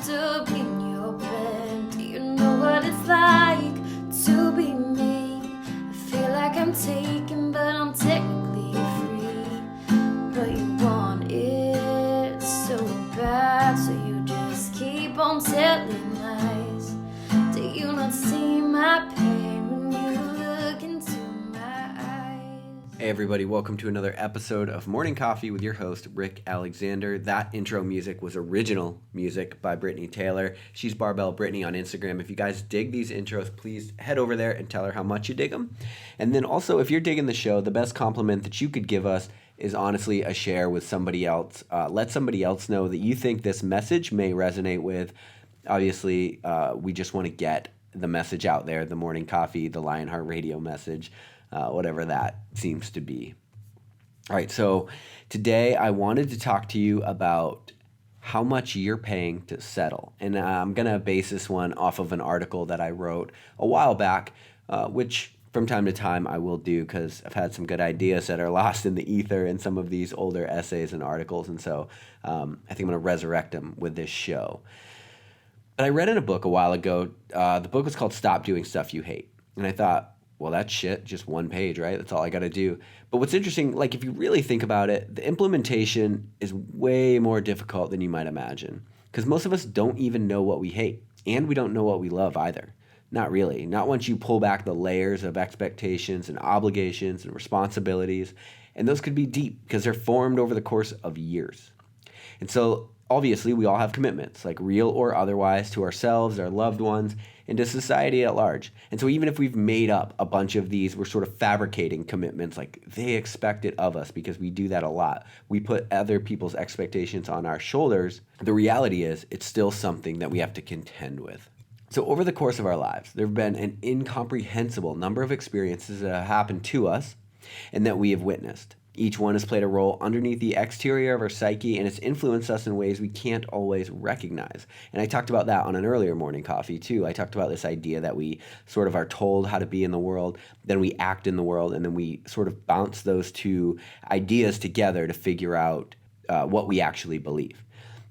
wrapped up in your bed. Do you know what it's like to be me? I feel like I'm taken, but I'm technically free. But you want it so bad, so you just keep on telling lies. Do you not see my pain when you look into my eyes? Hey everybody, welcome to another episode of Morning Coffee with your host, Rick Alexander. That intro music was original music by Brittany Taylor. She's Barbell Brittany on Instagram. If you guys dig these intros, please head over there and tell her how much you dig them. And then also, if you're digging the show, the best compliment that you could give us is honestly a share with somebody else. Let somebody else know that you think this message may resonate with. Obviously, we just want to get the message out there, the morning coffee, the Lionheart Radio message, whatever that seems to be. All right, so today I wanted to talk to you about how much you're paying to settle. And I'm going to base this one off of an article that I wrote a while back, which from time to time I will do because I've had some good ideas that are lost in the ether in some of these older essays and articles. And so I think I'm going to resurrect them with this show. But I read in a book a while ago, the book was called Stop Doing Stuff You Hate. And I thought, well, that's shit, just one page, right? That's all I got to do. But what's interesting, like if you really think about it, the implementation is way more difficult than you might imagine. Because most of us don't even know what we hate. And we don't know what we love either. Not really. Not once you pull back the layers of expectations and obligations and responsibilities. And those could be deep because they're formed over the course of years. And so obviously we all have commitments, like real or otherwise, to ourselves, our loved ones, and to society at large. And so even if we've made up a bunch of these, we're sort of fabricating commitments, like they expect it of us, because we do that a lot. We put other people's expectations on our shoulders. The reality is it's still something that we have to contend with. So over the course of our lives, there have been an incomprehensible number of experiences that have happened to us and that we have witnessed. Each one has played a role underneath the exterior of our psyche, and it's influenced us in ways we can't always recognize. And I talked about that on an earlier morning coffee too. I talked about this idea that we sort of are told how to be in the world, then we act in the world, and then we sort of bounce those two ideas together to figure out what we actually believe.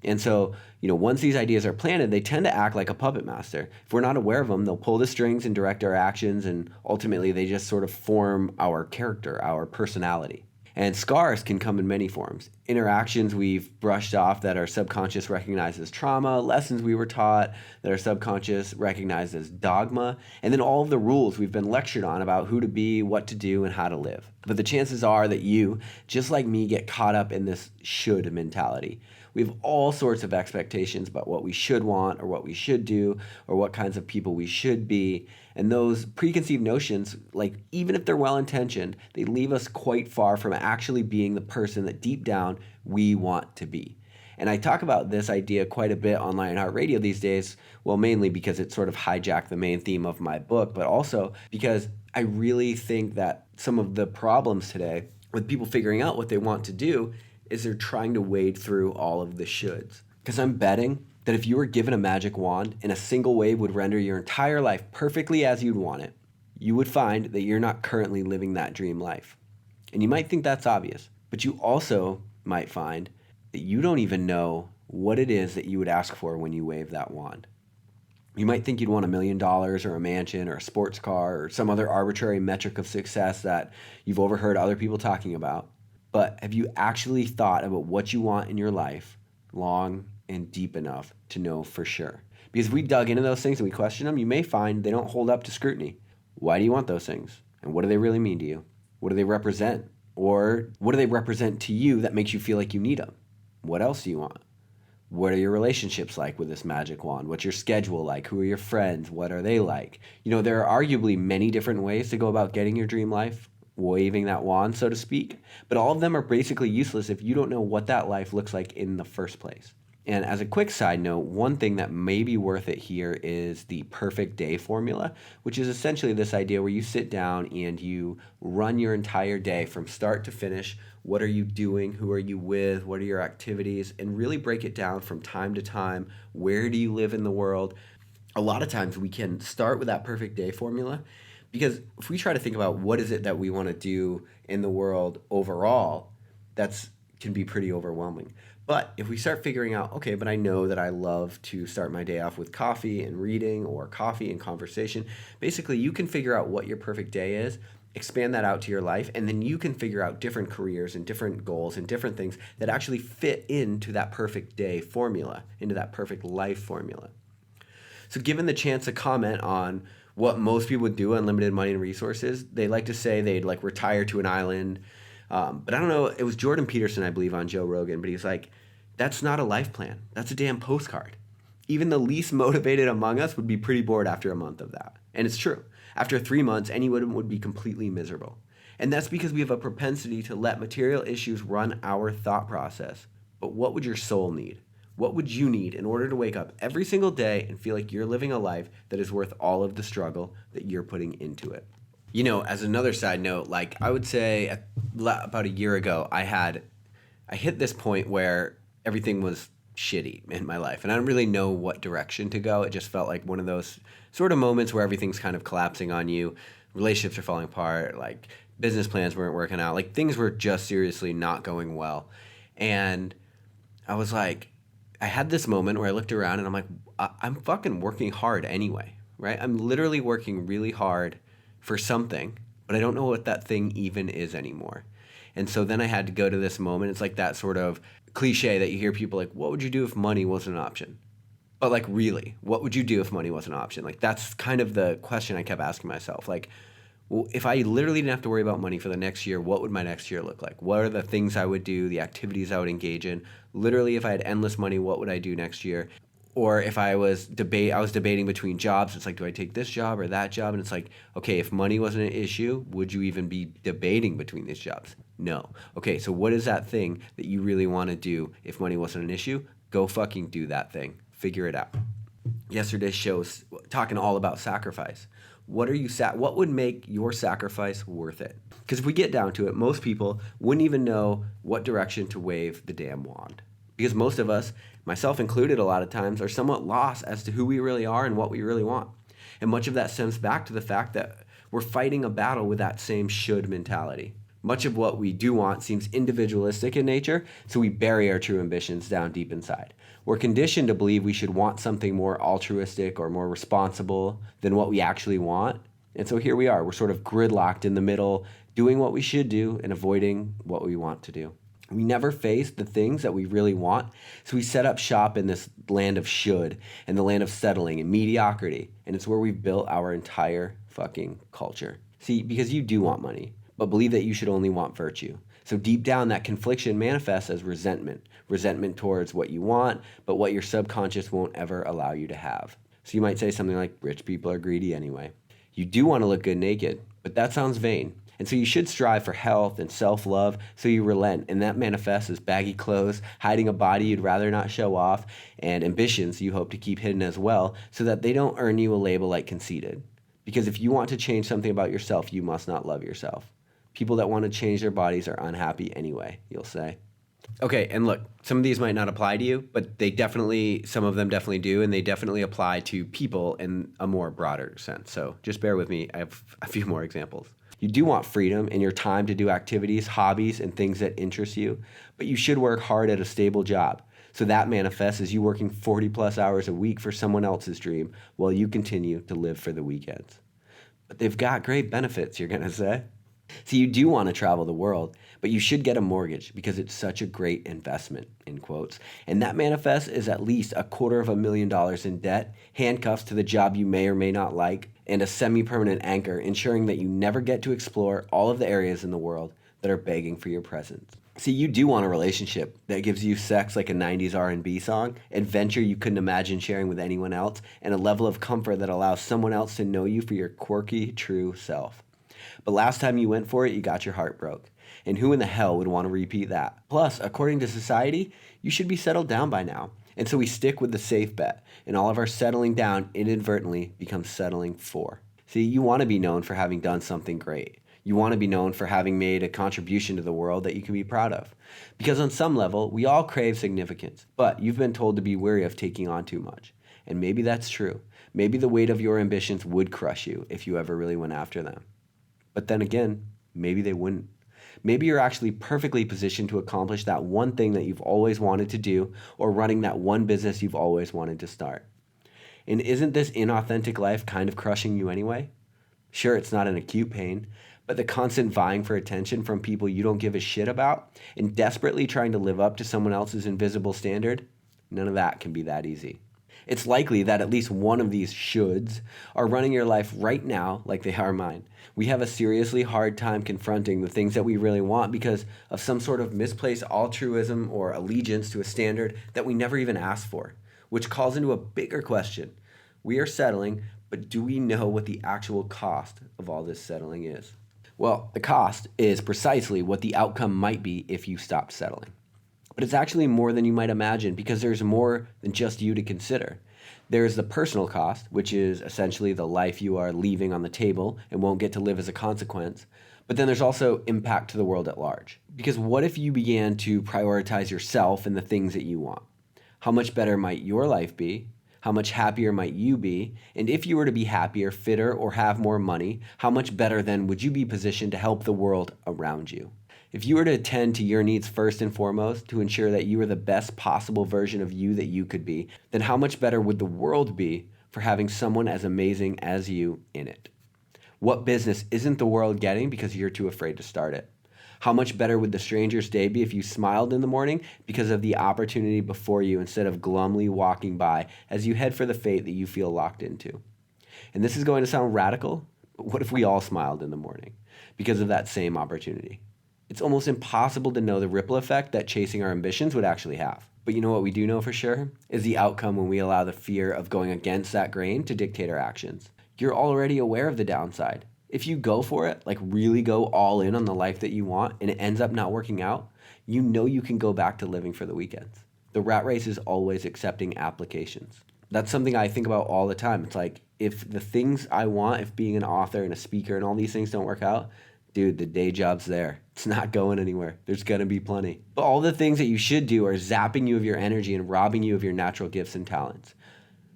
And so, once these ideas are planted, they tend to act like a puppet master. If we're not aware of them, they'll pull the strings and direct our actions, and ultimately they just sort of form our character, our personality. And scars can come in many forms. Interactions we've brushed off that our subconscious recognizes as trauma, lessons we were taught that our subconscious recognized as dogma, and then all of the rules we've been lectured on about who to be, what to do, and how to live. But the chances are that you, just like me, get caught up in this should mentality. We have all sorts of expectations about what we should want or what we should do or what kinds of people we should be. And those preconceived notions, like even if they're well-intentioned, they leave us quite far from actually being the person that deep down we want to be. And I talk about this idea quite a bit on Lionheart Radio these days, well, mainly because it sort of hijacked the main theme of my book, but also because I really think that some of the problems today with people figuring out what they want to do is they're trying to wade through all of the shoulds. Because I'm betting that if you were given a magic wand and a single wave would render your entire life perfectly as you'd want it, you would find that you're not currently living that dream life. And you might think that's obvious, but you also might find that you don't even know what it is that you would ask for when you wave that wand. You might think you'd want $1 million or a mansion or a sports car or some other arbitrary metric of success that you've overheard other people talking about. But have you actually thought about what you want in your life long and deep enough to know for sure? Because if we dug into those things and we question them, you may find they don't hold up to scrutiny. Why do you want those things? And what do they really mean to you? What do they represent? Or what do they represent to you that makes you feel like you need them? What else do you want? What are your relationships like with this magic wand? What's your schedule like? Who are your friends? What are they like? There are arguably many different ways to go about getting your dream life, waving that wand, so to speak, but all of them are basically useless if you don't know what that life looks like in the first place. And as a quick side note, one thing that may be worth it here is the perfect day formula, which is essentially this idea where you sit down and you run your entire day from start to finish. What are you doing? Who are you with? What are your activities? And really break it down from time to time. Where do you live in the world? A lot of times we can start with that perfect day formula, because if we try to think about what is it that we want to do in the world overall, can be pretty overwhelming. But if we start figuring out, okay, but I know that I love to start my day off with coffee and reading or coffee and conversation, basically you can figure out what your perfect day is, expand that out to your life, and then you can figure out different careers and different goals and different things that actually fit into that perfect day formula, into that perfect life formula. So given the chance to comment on what most people would do on limited money and resources, they like to say they'd like retire to an island. But I don't know, it was Jordan Peterson, I believe, on Joe Rogan, but he's like, that's not a life plan. That's a damn postcard. Even the least motivated among us would be pretty bored after a month of that. And it's true. After 3 months, anyone would be completely miserable. And that's because we have a propensity to let material issues run our thought process. But what would your soul need? What would you need in order to wake up every single day and feel like you're living a life that is worth all of the struggle that you're putting into it? You know, as another side note, like I would say about a year ago, I hit this point where everything was shitty in my life and I didn't really know what direction to go. It just felt like one of those sort of moments where everything's kind of collapsing on you. Relationships are falling apart, like business plans weren't working out, like things were just seriously not going well. And I was like, I had this moment where I looked around and I'm like, I'm fucking working hard anyway, right? I'm literally working really hard for something, but I don't know what that thing even is anymore. And so then I had to go to this moment. It's like that sort of cliche that you hear people like, what would you do if money wasn't an option? But like, really, what would you do if money wasn't an option? Like, that's kind of the question I kept asking myself. Like, well, if I literally didn't have to worry about money for the next year, what would my next year look like? What are the things I would do, the activities I would engage in? Literally, if I had endless money, what would I do next year? Or if I was debating between jobs, it's like, do I take this job or that job? And it's like, okay, if money wasn't an issue, would you even be debating between these jobs? No. Okay, so what is that thing that you really want to do if money wasn't an issue? Go fucking do that thing. Figure it out. Yesterday's show was talking all about sacrifice. What would make your sacrifice worth it? Because if we get down to it, most people wouldn't even know what direction to wave the damn wand. Because most of us, myself included a lot of times, are somewhat lost as to who we really are and what we really want. And much of that stems back to the fact that we're fighting a battle with that same should mentality. Much of what we do want seems individualistic in nature, so we bury our true ambitions down deep inside. We're conditioned to believe we should want something more altruistic or more responsible than what we actually want. And so here we are, we're sort of gridlocked in the middle, doing what we should do and avoiding what we want to do. We never face the things that we really want, so we set up shop in this land of should and the land of settling and mediocrity, and it's where we've built our entire fucking culture. See, because you do want money, but believe that you should only want virtue. So deep down, that confliction manifests as resentment towards what you want, but what your subconscious won't ever allow you to have. So you might say something like, rich people are greedy anyway. You do want to look good naked, but that sounds vain. And so you should strive for health and self-love, so you relent, and that manifests as baggy clothes, hiding a body you'd rather not show off, and ambitions you hope to keep hidden as well, so that they don't earn you a label like conceited. Because if you want to change something about yourself, you must not love yourself. People that want to change their bodies are unhappy anyway, you'll say. Okay, and look, some of these might not apply to you, but some of them definitely do, and they definitely apply to people in a more broader sense. So just bear with me, I have a few more examples. You do want freedom in your time to do activities, hobbies, and things that interest you, but you should work hard at a stable job. So that manifests as you working 40 plus hours a week for someone else's dream while you continue to live for the weekends. But they've got great benefits, you're going to say. So you do want to travel the world, but you should get a mortgage because it's such a great investment, in quotes. And that manifests as at least $250,000 in debt, handcuffs to the job you may or may not like, and a semi-permanent anchor ensuring that you never get to explore all of the areas in the world that are begging for your presence. See, you do want a relationship that gives you sex like a 90s R&B song, adventure you couldn't imagine sharing with anyone else, and a level of comfort that allows someone else to know you for your quirky, true self. But last time you went for it, you got your heart broke. And who in the hell would want to repeat that? Plus, according to society, you should be settled down by now. And so we stick with the safe bet, and all of our settling down inadvertently becomes settling for. See, you want to be known for having done something great. You want to be known for having made a contribution to the world that you can be proud of. Because on some level, we all crave significance, but you've been told to be wary of taking on too much. And maybe that's true. Maybe the weight of your ambitions would crush you if you ever really went after them. But then again, maybe they wouldn't. Maybe you're actually perfectly positioned to accomplish that one thing that you've always wanted to do, or running that one business you've always wanted to start. And isn't this inauthentic life kind of crushing you anyway? Sure, it's not an acute pain, but the constant vying for attention from people you don't give a shit about and desperately trying to live up to someone else's invisible standard, none of that can be that easy. It's likely that at least one of these shoulds are running your life right now like they are mine. We have a seriously hard time confronting the things that we really want because of some sort of misplaced altruism or allegiance to a standard that we never even asked for, which calls into a bigger question. We are settling, but do we know what the actual cost of all this settling is? Well, the cost is precisely what the outcome might be if you stopped settling. But it's actually more than you might imagine because there's more than just you to consider. There's the personal cost, which is essentially the life you are leaving on the table and won't get to live as a consequence. But then there's also impact to the world at large. Because what if you began to prioritize yourself and the things that you want? How much better might your life be? How much happier might you be? And if you were to be happier, fitter, or have more money, how much better then would you be positioned to help the world around you? If you were to attend to your needs first and foremost to ensure that you were the best possible version of you that you could be, then how much better would the world be for having someone as amazing as you in it? What business isn't the world getting because you're too afraid to start it? How much better would the stranger's day be if you smiled in the morning because of the opportunity before you instead of glumly walking by as you head for the fate that you feel locked into? And this is going to sound radical, but what if we all smiled in the morning because of that same opportunity? It's almost impossible to know the ripple effect that chasing our ambitions would actually have. But you know what we do know for sure? Is the outcome when we allow the fear of going against that grain to dictate our actions. You're already aware of the downside. If you go for it, like really go all in on the life that you want, and it ends up not working out, you know you can go back to living for the weekends. The rat race is always accepting applications. That's something I think about all the time. It's like, if the things I want, if being an author and a speaker and all these things don't work out, dude, the day job's there. It's not going anywhere. There's going to be plenty. But all the things that you should do are zapping you of your energy and robbing you of your natural gifts and talents.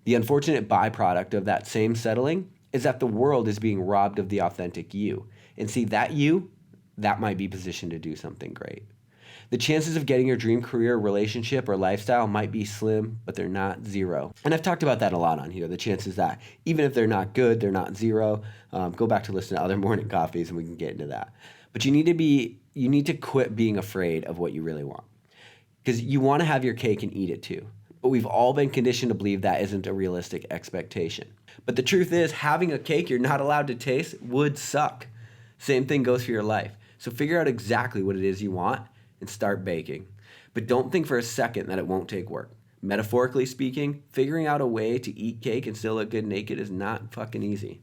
The unfortunate byproduct of that same settling is that the world is being robbed of the authentic you. And see, that you, that might be positioned to do something great. The chances of getting your dream career, relationship, or lifestyle might be slim, but they're not zero. And I've talked about that a lot on here, the chances that even if they're not good, they're not zero. Go back to listen to other morning coffees and we can get into that. But you need to quit being afraid of what you really want. Because you want to have your cake and eat it too. But we've all been conditioned to believe that isn't a realistic expectation. But the truth is, having a cake you're not allowed to taste would suck. Same thing goes for your life. So figure out exactly what it is you want and start baking. But don't think for a second that it won't take work. Metaphorically speaking, figuring out a way to eat cake and still look good naked is not fucking easy.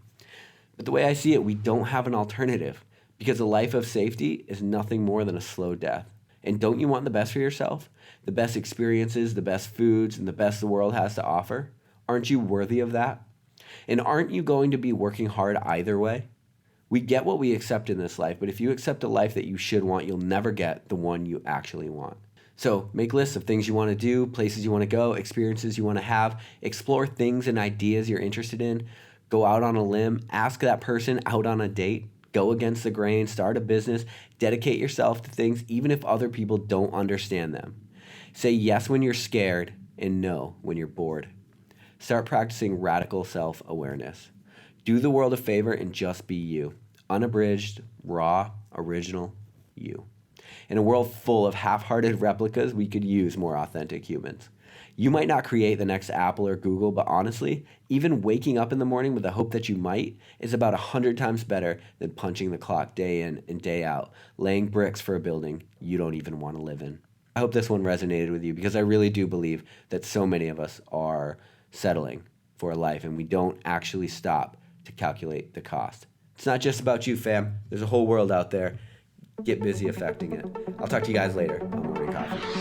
But the way I see it, we don't have an alternative because a life of safety is nothing more than a slow death. And don't you want the best for yourself? The best experiences, the best foods, and the best the world has to offer? Aren't you worthy of that? And aren't you going to be working hard either way? We get what we accept in this life, but if you accept a life that you should want, you'll never get the one you actually want. So make lists of things you want to do, places you want to go, experiences you want to have, explore things and ideas you're interested in, go out on a limb, ask that person out on a date, go against the grain, start a business, dedicate yourself to things even if other people don't understand them. Say yes when you're scared and no when you're bored. Start practicing radical self-awareness. Do the world a favor and just be you. Unabridged, raw, original you. In a world full of half-hearted replicas, we could use more authentic humans. You might not create the next Apple or Google, but honestly, even waking up in the morning with the hope that you might is about 100 times better than punching the clock day in and day out, laying bricks for a building you don't even want to live in. I hope this one resonated with you because I really do believe that so many of us are settling for a life and we don't actually stop to calculate the cost. It's not just about you, fam. There's a whole world out there. Get busy affecting it. I'll talk to you guys later on Morning Coffee.